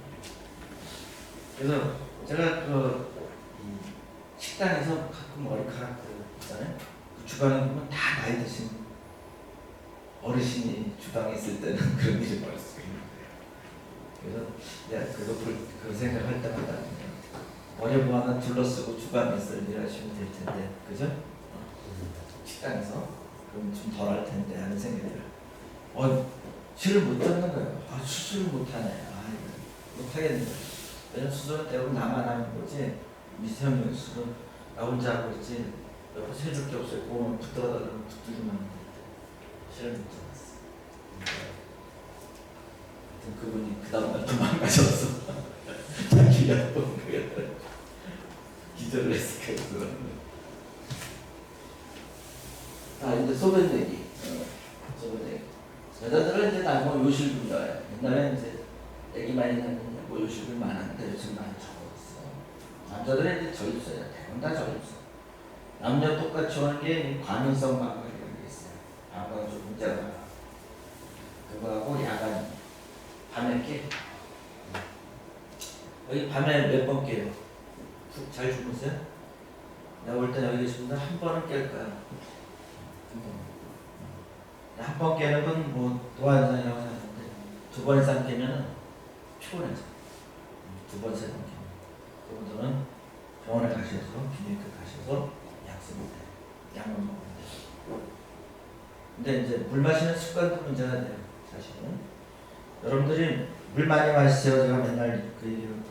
그래서 제가 그 식당에서 가끔 머리카락 있잖아요. 그 주방에 보면 다 나이 드신 어르신이 주방에 있을 때는 그런 일이 벌어요. 그래서 그 생각할 때마다 어려 뭐 하나 둘러쓰고 주방에서 일하시면 될 텐데, 그죠? 식당에서 그럼 좀 덜 할 텐데 하는 생각이 들어요. 실을 못 잡는 거예요. 수술을 못 하네. 이거 못 하겠는 거예요. 왜냐면 수술은 대부분 나만 하는 거지, 미세형 수술은 나 혼자 하고 있지, 옆에서 해줄 게 없어요. 그거만 붙들어달라고 붙들기만 하는데 실을 못 잡았어. 그분이 그 다음날 도망가셔서 자기가 또 기절을 했을까. 이제 소변 얘기. 소변 얘기. 여자들은 이제 나뭐 요실금 좋아해요. 옛날에 이제 애기 많이 낳는 뭐 요실금 많았는데 요즘 많이 적어졌어. 남자들은 이제 전립선이야. 대부분 다 전립선. 남녀 똑같이 오는 게 과민성 방광이라는 게 있어요. 방광 좀 문제가 많아. 그거하고 야간 밤에 깨. 여기 밤에 몇 번 깨요? 푹 잘 주무세요? 내가 볼 때 여기 계신 분들 한 번은 깰 거야. 한 번 깨는 건 뭐 도안산이라고 하는데 두 번 이상 깨면은 피곤해져. 두 번, 세 번 깨면. 그분들은 병원에 가셔서 비뇨기과 가셔서 약속을 해. 약을 먹으면 돼. 근데 이제 물 마시는 습관도 문제가 돼요. 사실은. 여러분들이 물 많이 마시세요. 제가 맨날 그 얘기를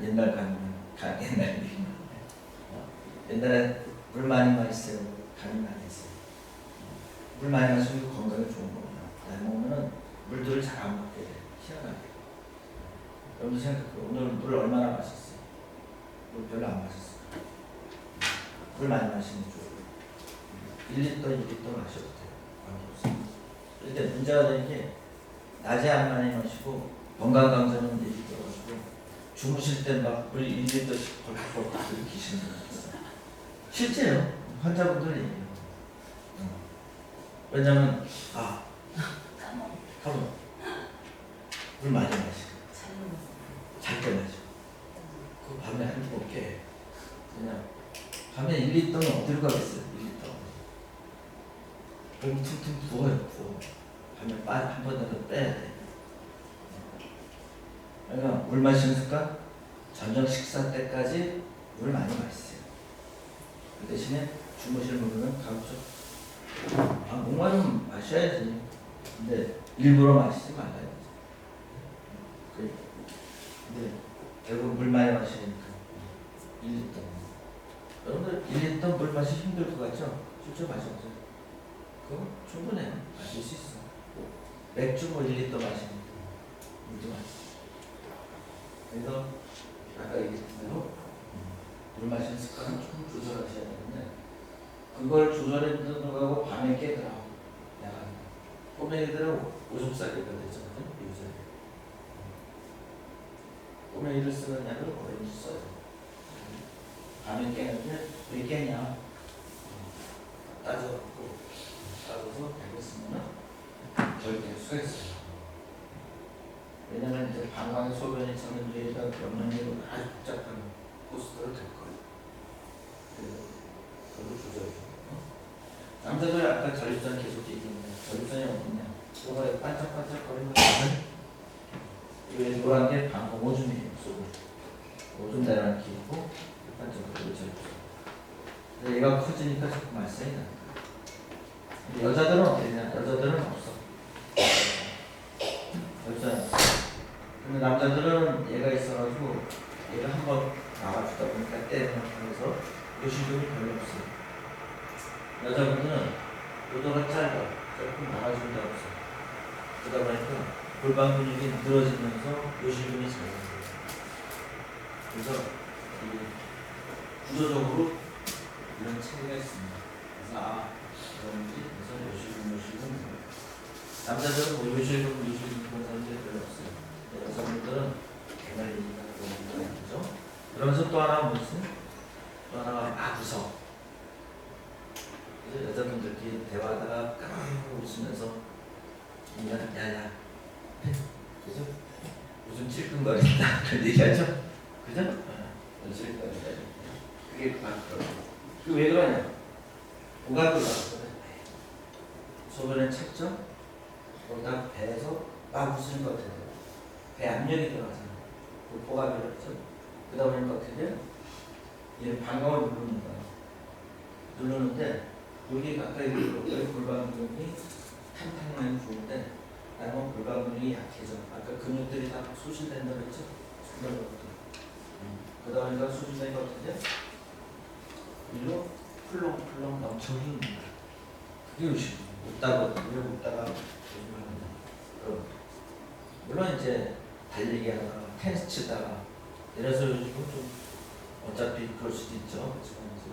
옛날 가면 옛날 얘기. 옛날에 물 많이 마시세요. 간이 많이 있어요. 물 많이 마시면 건강에 좋은 겁니다. 나이 먹으면 물들을 잘 안 먹게 돼. 희한하게. 여러분 생각해. 오늘 물 얼마나 마셨어요? 물 별로 안 마셨어요. 물 많이 마시는 쪽. 1리터, 2리터 마셔도 돼요. 관계없어요. 근데 문제가 되는 게 낮에 안 많이 마시고 건강강사는 얘기 들어가지고 주무실 때 막 물 1리터씩 벌컥벌컥 들이키시는 분 있어요. 실제요. 환자분들 얘기해요. 왜냐면 가만 물 많이 마시고 잘 때 마셔. 그 밤에 한두 번 깨. 그냥 밤에 1리터는 어디로 가겠어요? 1리터. 몸 퉁퉁 부어요. 부어. 밤에 한 번이라도 빼야 돼. 그러니까 물 마시는 습관 저녁 식사 때까지 물 많이 마시세요. 그 대신에 주무실 물은 가급적 목마르면 마셔야지. 근데 일부러 마시지 말아요. 근데 결국 물 많이 마시니까 1리터. 여러분들 1리터 물 마시기 힘들 것 같죠? 실제 마셔보세요. 그거 충분해요. 마실 수 있어. 맥주 뭐 1리터 마시니까 물도 마시죠. 그래서 아까 얘기했던 대로 물 마시는 습관은 조금 조절하셔야 되는데 그걸 조절했던 거하고 밤에 깨더라. 약간 꼬맹이들은 오줌싸기가 되잖아요. 요새 꼬맹이를 쓰는 약을 어른이 써요. 밤에 깨는데 왜 깨냐 따져서 약을 쓰면 덜 깰 수가 있어요. 왜냐면 이제 방광의 소변이 차는 뇌에다 영양제로 아주 복잡한 코스터를 될 거예요. 그래서 그걸 조절해줘. 남자들 아까 전립선 계속 얘기했는데 전립선이 어딨냐? 뭐가 반짝반짝거리는 거 보면 이 노란 게 방광 오줌이에요. 오줌 내랑 기고 반짝거리는 전립선. 근데 얘가 커지니까 자꾸 말썽이 나요. 여자들은 어떻게 되냐? 여자들은 없어. 여자는 없어. 근데 남자들은 얘가 있어가지고 얘가 한번 나와주다 보니까 때문에 요실금이 별로 없어요. 여자분들은 요도가 짧아. 조금 나와준다 없어. 그러다 보니까 골반 근육이 늘어지면서 요실금이 잘 나요. 그래서 구조적으로 이런 체계가 있습니다. 그래서 그래서 요실금 남자들은 뭐 요실금 그런 사람들이 별로 없어요. 여성분들은 개발 얘기가 너무 많죠. 그러면서 또 하나 뭐지? 또 하나가 무서워. 그래서 여자분들끼리 대화하다가 까르르 웃으면서 야야 그죠? 무슨 찔끔거린다 그런 얘기하죠? 그죠? 찔끔거린다. 그게 맞더라고요. 그게 왜 그러냐? 오가드가 소변에 찼죠? 거기다 배에서 막 웃으는 것 같아요. 배 압력이 들어가잖아요. 그 보가비였죠. 그러다 보니까 어떻게 돼요? 얘 방광을 누르는 거예요. 누르는데 여기 가까이 들어오고요. 골반 근육이 탕탕하게 부을 나는 골반 근육이 약해져. 아까 근육들이 다 소실된다고 했죠? 그러다 보니까 소실된 거 어떻게 돼요? 일로 풀렁풀렁 넘쳐 흐릅니다. 그게 요즘 웃다가 물론 이제 달리기 하다가 테니스 치다가 이래서 요즘은 좀 어차피 그럴 수도 있죠.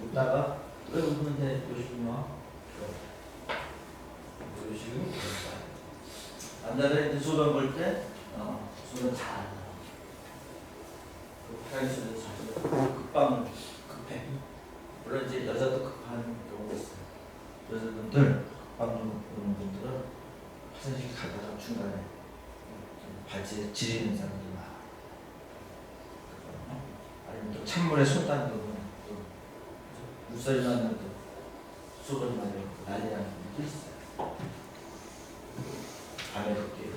웃다가 왜 웃는데 요즘이 와? 요즘은 남자들이 이제 소변 볼 때 소변 잘 안 나와. 화장실에서 급방 급해. 물론 이제 여자도 급한 경우가 있어요. 여자분들 급방 오는 분들은 화장실 가다가 중간에 발치에 지리는 사람들이 많아. 아니면 또 찬물에 손 담그면 또 물소리 나면 또 소변 많이 난리 나는 분도 있어요. 밤에 볼게요.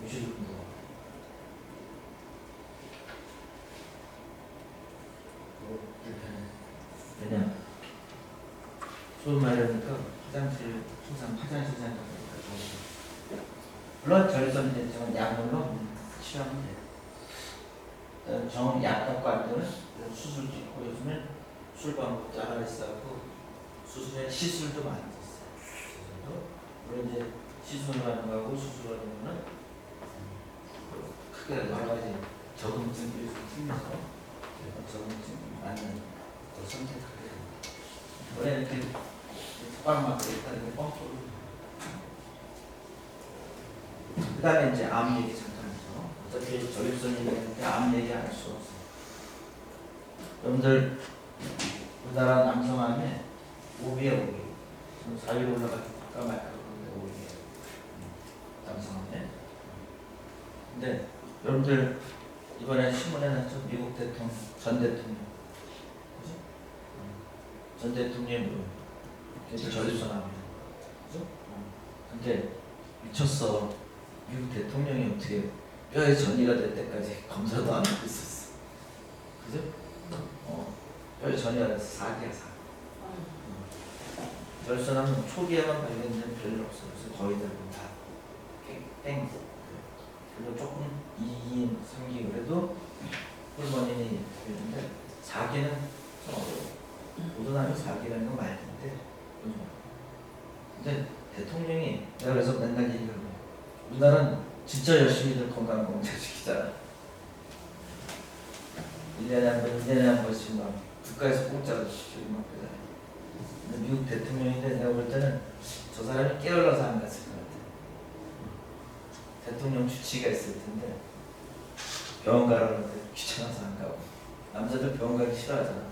유실금도 불편해. 왜냐? 소변 마려우니까 화장실 항상 화장실장 가니까 물론 전립선이 됐지만 약물로 치료하면 돼요. 정 약값과 안 되면 수술도 있고 요즘에 술 방법도 알아있어갖고 수술에 시술도 많이 됐어요. 물론 이제 시술하는 거하고 수술하는 거는 크게 여러 가지 적응증이 생겨서 적응증 맞는 걸 선택하게 됩니다. 원래 이렇게 턱방 맞고 있다는 게 뻥. 그 다음에 이제 암 얘기 잠깐 하죠. 어차피 저립선 얘기하는데 암 얘기 안 할 수 없어요. 여러분들 우리나라 남성암에 5위에 5위. 4위로 올라갈까 말까 그런데 5위에요. 남성암에. 근데 여러분들 이번에 신문에 났죠. 미국 대통령, 전 대통령. 그죠? 전 대통령이 저립선암이에요. 그죠? 근데 미쳤어. 미국 대통령이 어떻게 뼈에 전이가 될 때까지 검사도 안 하고 있었어. 그죠? 뼈에 전이가 돼서 4기야 4. 저립선암은 초기에만 발견되면 별로 없어요. 그래서 거의 대부분 다 땡. 그리고 조금 2기, 3기 그래도 홀머니이 되는데 4기는 좀 어려워. 모든 암이 4기라는 건 말인데 근데 대통령이 내가 그래서 맨날 얘기를 해요. 우리나라는 진짜 열심히들 건강검진시키잖아. 1년에 한 번, 2년에 한 번씩 막 국가에서 공짜로 시키고 막 그러잖아요. 근데 미국 대통령인데 내가 볼 때는 저 사람이 깨어나서 안 갔을 것 같아. 대통령 주치의가 있을 텐데 병원 가라는데 귀찮아서 안 가고 남자들 병원 가기 싫어하잖아.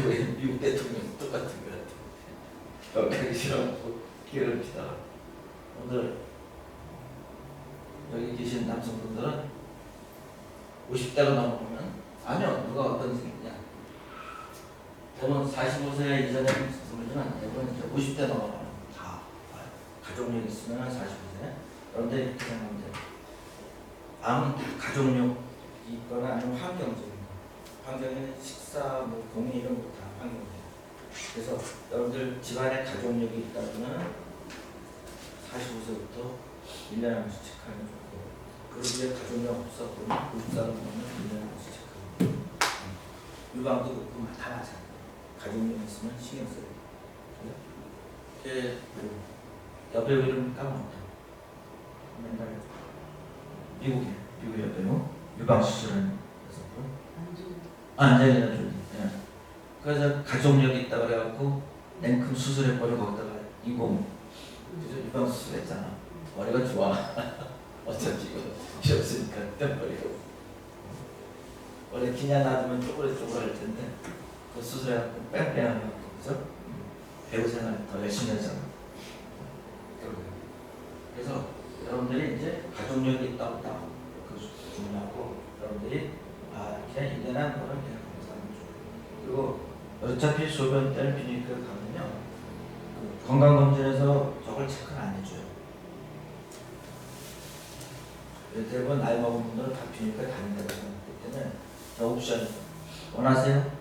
왜 미국 대통령 똑같은 것 같아. 병원 가기 싫어하고 괴롭히다가 오늘 여기 계신 남성분들은 50대가 넘으면 아니요 누가 어떤 생이냐 대부분 45세 이전에 분들은 대부분 이제 50대 넘어가면 다 가족력 있으면 45세 그런데 이렇게 생각하면 돼요. 암은 가족력이 있거나 아니면 환경적인 거 환경에는 식사, 뭐 공해 이런 거 다 환경이에요. 그래서 여러분들 집안에 가족력이 있다면 45세부터 1년에 한 번씩 체크하는 거 그리고 이제 가족력 없어 보면 90살을 보면 1년에 한 번씩 체크하는 거 유방도 그렇고 다 마찬가지예요. 가족력 있으면 신경 써야 돼요. 여배우 이름 까먹었다. 맨날 미국 여배우 유방수술하는 여성분 안젤리나 졸리. 예. 그래서 가족력이 있다 그래갖고 냉큼 수술해버리고 거기다가 인공 유방수술 했잖아. 머리가 좋아. 어차피 이거 필요 없으니까 떼버리고 원래 그냥 놔두면 쪼그레쪼그레 할 텐데 그 수술해갖고 뺑뺑하고 그래서 배우 생활 더 열심히 하잖아. 그래서 여러분들이 이제 가족력이 있다 없다 그 중요하고 여러분들이 이렇게 1년에 한 번은 그냥 검사하면 좋아요. 그리고 어차피 소변 때는 비뇨기과 가면요 그 건강검진에서 저걸 체크는 안 해줘요. 대부분 나이 먹은 분들은 다 비뇨기과 다닌다고 생각하기 때문에 저 옵션 원하세요?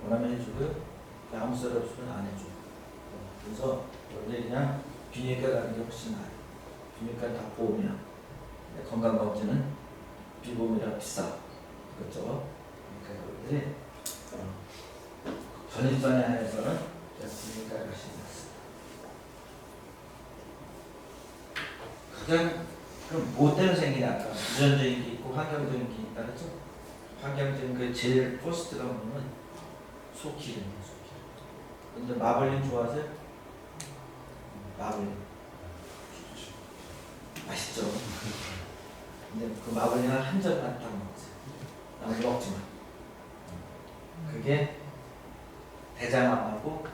원하면 해주고요. 아무 소리 없으면 안 해줘요. 그래서 여러분들이 그냥 비뇨기과 가는 게 훨씬 나아요. 비뇨기과 다 보험이야. 건강검진은 비보험이라 비싸. 그렇죠? 그러니까 여러분들이 전립선에 한해서는 비뇨기과가 훨씬 낫습니다. 가장 그럼 뭐 때문에 생기냐? 아까 유전적인 게 있고 환경적인 게 있다 그랬죠? 환경적인 그 제일 포스트가 뭐냐면 소키름이에요. 소키름. 근데 마블링 좋아하세요? 마블링 맛있죠? 근데 그 마블링을 한 점만 딱 먹으세요. 나머지 먹지 마. 그게 대장암하고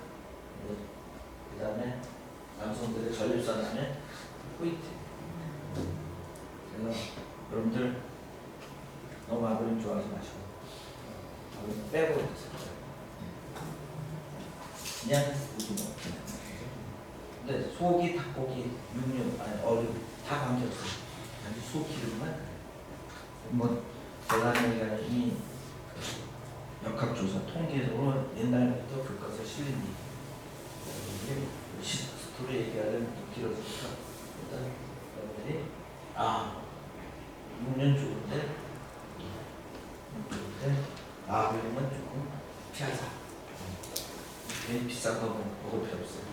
그 다음에 남성들의 전립선암의 포인트. 그래서 여러분들 너무 마블링 좋아하지 마시고 마블링 빼고 그냥 고기 먹어요. 근데 소고기, 닭고기, 육류, 아니 어류 다 관계없어요. 아주 소기름만 뭐 제가 하는 얘기가 이미 역학조사 통계적으로 옛날부터 교과서에 실린 얘기 스토리 얘기하려면 좀 길어지니까 일단 여러분들이 6년 좋은데 마블링은 조금 피하자. 괜히 비싼 거 먹을 필요 없어요.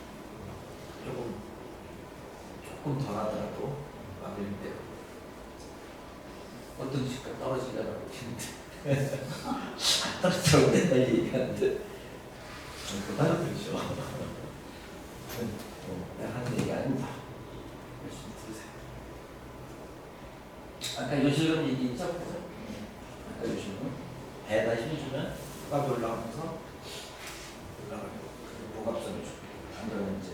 조금 조금 더 하더라도 막을 때 어떤 집값 떨어지려고 했는데 떨어지라고 맨날 얘기하는데 그거는 그렇죠. 내가 하는 얘기 아닙니다. 열심히 들으세요. 아까 요실금 얘기했죠? 아까 요실금 배에다 힘주면 값이 올라가면서 올라가고 복합성을 주고 안 그러면 이제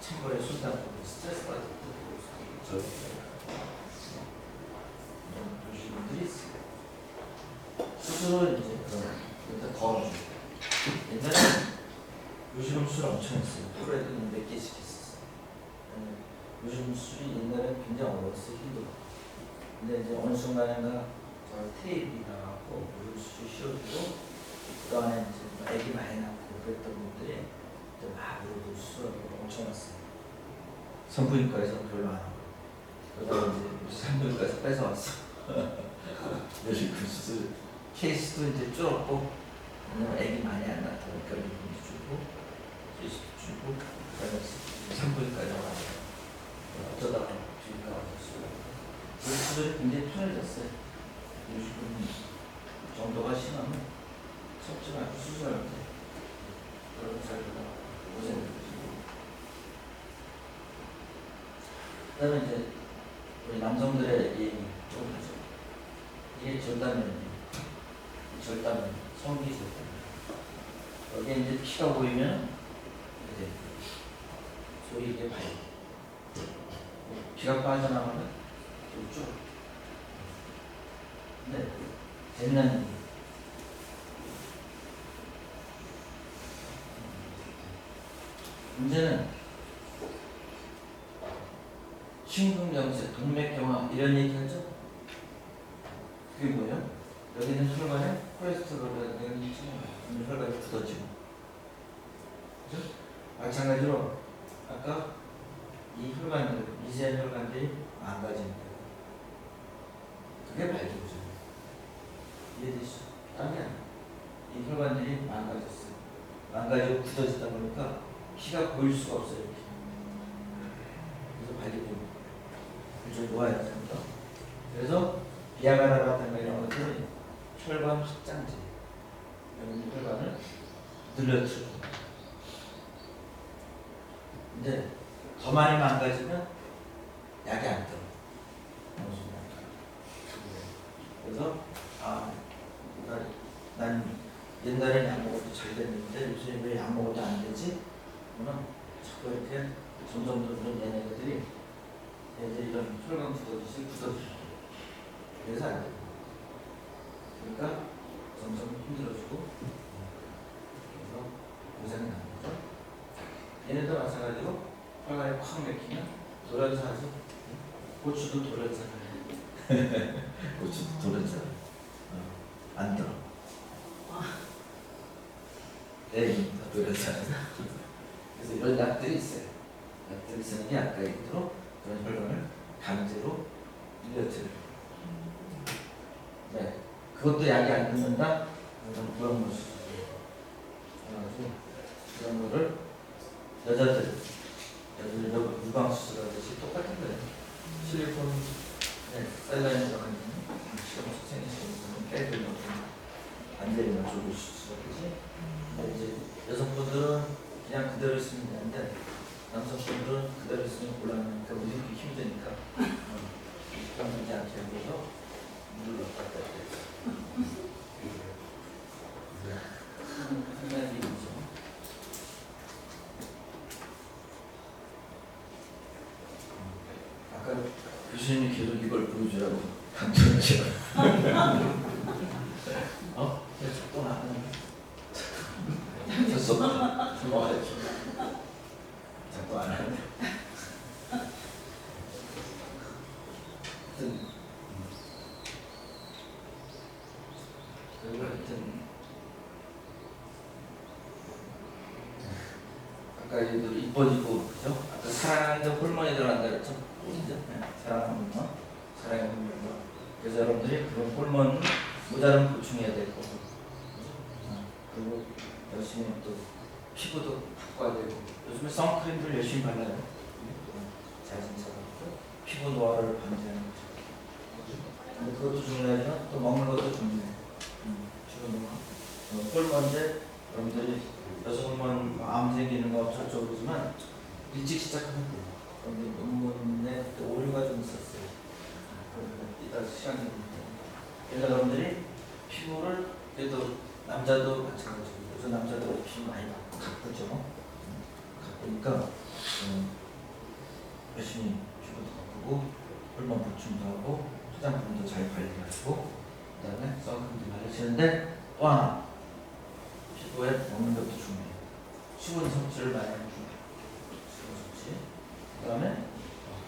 참고에 순간 스트레스 받을 때 요실금들이 있어요. 스스로 이제 일단 걸어주고 옛날에 요실금 술 엄청 했어요. 프로에도 몇 개씩 했었어요. 요즘 술이 옛날에 굉장히 어려웠어요. 힘들어. 근데 이제 어느 순간인가 저 테이블이 나가고 물술이 씌워주고 그 안에 이제 애기 많이 낳고 그랬던 분들이 이제 막 물을 수술하고 엄청 왔어요. 산부인과에서 별로 안 하고 그러다가 이제 산부인과에서 뺏어왔어. 요실금 수술 케이스도 이제 줄었고 왜냐면 애기 많이 안 낳다 보니까 요실금 주고 케이스도 주고 그다음에 산부인과에 와서 어쩌다가 주위가 와서 수술이 굉장히 편해졌어요. 요실금 정도가 심하면 섞지 말고 수술할 때 그런 살보다 고생되시고 그다음에 이제 우리 남성들의 얘기 좀 하죠. 이게 절단면이에요. 절단면, 성기 절단면. 여기에 이제 피가 보이면 이제 소위 이게 봐요. 피가 빠져나가면 쭉. 근데 재미난 문제는 심근경색, 동맥경화 이런 얘기 하죠? 그게 뭐예요? 여기는 혈관에 콜레스테롤이 있지 혈관이 굳어지고 그죠? 마찬가지로 아까 이 혈관들, 미세한 혈관들이 망가지는 거예요. 그게 발기부전. 이해되시죠? 딴 게 아니에요. 이 혈관들이 망가졌어요. 망가지고 굳어지다 보니까 피가 보일 수가 없어요. 이렇게. 그래서 발기부전. 좀 놓아야 됩니다. 그래서 비아가라라든가 이런 것들은 혈관 확장제. 여기 혈관을 늘려주고. 근데 더 많이 망가지면 약이 안 들어. 그래서 난 옛날에는 약 먹어도 잘 됐는데 요새 왜 약 먹어도 안 되지? 그러면 자꾸 이렇게 점점 얘네들이 이런 혈관 굳어지고 그래서 안 돼. 그러니까 점점 힘들어지고 그래서 고생이 나는 거죠. 얘네도 마찬가지로 혈관이 확 막히면 돌연사하죠. 고추도 돌연사하네. 고추도 돌연사. 안 들어. 네, 돌연사. 그래서 이런 약들이 있어요. 약들이 쓰는 게 아까 얘기대로 그런 혈관을 강제로 늘려줘요. 네, 그것도 약이 안 듣는다. 그런 부양물 수술이에요. 그래가지고 그런 거를 여자들 유방 수술하듯이 똑같은 거예요. 실리콘 셀라인 들어가는 시험 수생이 시험에서는 빼들려 안 되면 조금 수술하듯이. 이제 여성분들은 그냥 그대로 있으면 되는데 남성분들은 그대로 있으면 곤란하니까 물이 힘드니까 그러지 않게 해서 물을 넣었다 뺐다. 한가지 일이죠. 아까 교수님이 계속 이걸 보여주라고 강조하죠. 그래서 또 나가는 됐어. 자꾸 안 하네. 그리고 하여튼 아까 얘도 이뻐지고 그죠? 아까 사랑하는데 호르몬이 들어간다 그랬죠? 그죠? 사랑하는 호르몬, 사랑의 호르몬. 그래서 여러분들이 그런 호르몬 모자름 보충해야 될 거고, 그리고 열심히 또 피부도 바꿔야 되고 요즘에 선크림들 열심히 발라요. 자진차가 피부 노화를 방지하는 거죠. 근데 그것도 중요하지만 또 먹는 것도 중요해요. 피부 노화. 호르몬제 여러분들이 여성 호르몬 암 생기는 거 어쩌고 그러지만 일찍 시작하면 돼요. 그런데 논문에 또 오류가 좀 있었어요. 이따 시간이 됩니다. 그래서 여러분들이 피부를 그래도 남자도 마찬가지고 요새 남자도 피부 많이 가쁘죠. 가쁘니까 열심히 피부도 가쁘고 호르몬 보충도 하고 화장품도 잘 관리하시고 그다음에 선크림도 바르시는데 또 하나 피부에 먹는 것도 중요해요. 수분 섭취를 많이 하는 중요해요. 수분 섭취. 그다음에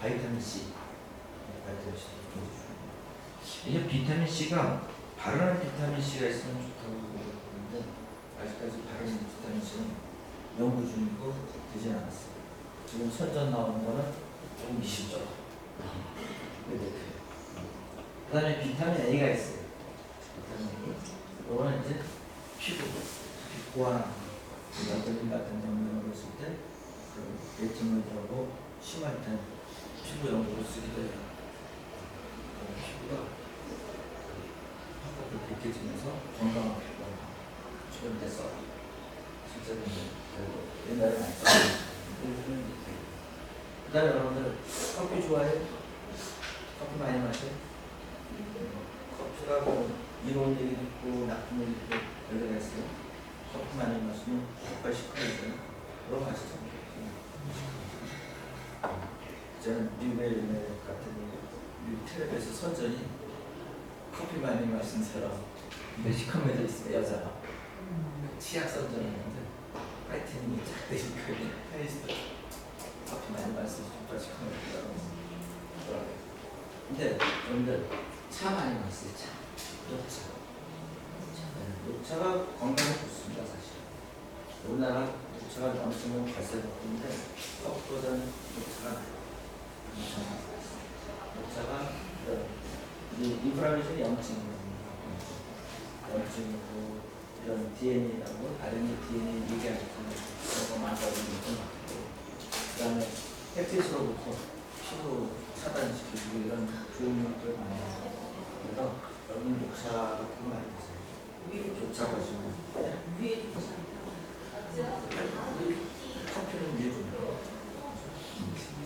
바이타민 C. 바이타민 C도 중요해요. 이게 비타민 C가 바르는 비타민 C가 있으면 좋다고 그러는데 아직까지 바르는 비타민 C는 연구 중이고 되지 않았어요. 지금 선전 나오는 거는 좀 미실적. 그 다음에 비타민 A가 있어요. 비타민 A. 이거는 이제 피부, 특히 고환, 나트륨 같은 경우를 했을 때 그 레티놀하고 심할 때 피부 연구를 쓰기도 해요. 피부가 한국을 깨끗해지면서 건강한 피부가 표현돼서 실제로 옛날에 많이 썼어요. 그 다음에 여러분들 커피 좋아해요? 커피 많이 마셔요? 커피가 뭐 이로운 얘기도 있고 나쁜 얘기도 있고 여러 가지 있어요. 커피 많이 마시면 족발 시커매져요. 그럼 마시죠. 저는 미국의 연애 같은 미국 텔레비에서 선전이 커피 많이 마신 사람 시커매져 있으면 여자가 치약 선전하는데 파이팅이 쫙 되니까 페이스도 커피 많이 마시면 족발 시커매져요. 근데 여러분들 차 많이 마세요. 차. 녹차가 건강에 좋습니다. 사실 우리나라 녹차가 엄청 발생했는데 떡보다는 녹차가 나요. 녹차가 인프라메이션 염증이고 이런 DNA라고 RNA, DNA 얘기하는 그런 거 많거든요. 그 다음에 팩티스로부터 피부 차단시키고 이런 좋은 것들 많이 해요. 그래서 여러분 녹차 같은 거 많이 드세요. 녹차 마시면 커피는 위에 줍니다.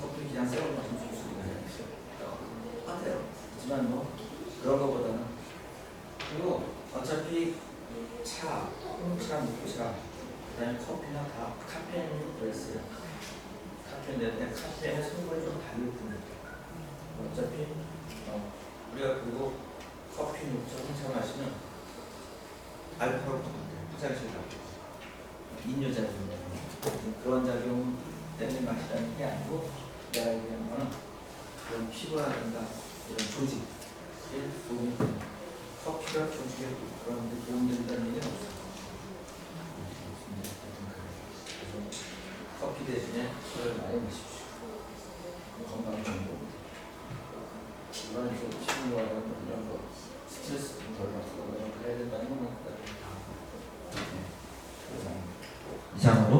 커피 그냥 새로 마시면 좋습니다. 하세요. 하지만 뭐 그런 거보다는 그리고 어차피 차, 홍차, 녹차 그다음에 커피나 다 카페인이 들어있어요. 카페인 내는데 카페인의 성분이 좀 다를 뿐이에요. 어차피 우리가 그리고 커피, 녹차, 홍차 마시면 알코올 똑같아요. 화장실 가고 인뇨작용입니다. 그런 작용 때문에 마시라는 게 아니고 내가 얘기하는 거는 그런 피부라든가 이런 조직에 도움이 됩니다. 커피가 조직에 그런 데 도움이 된다는 얘기는 없어요. 그래서 커피 대신에 술을 많이 마십시오. 건강 정보입니다. 이건 이제 피부와 이런 거 스트레스 좀 덜 받고 그래야 된다는 겁니다. 이상으로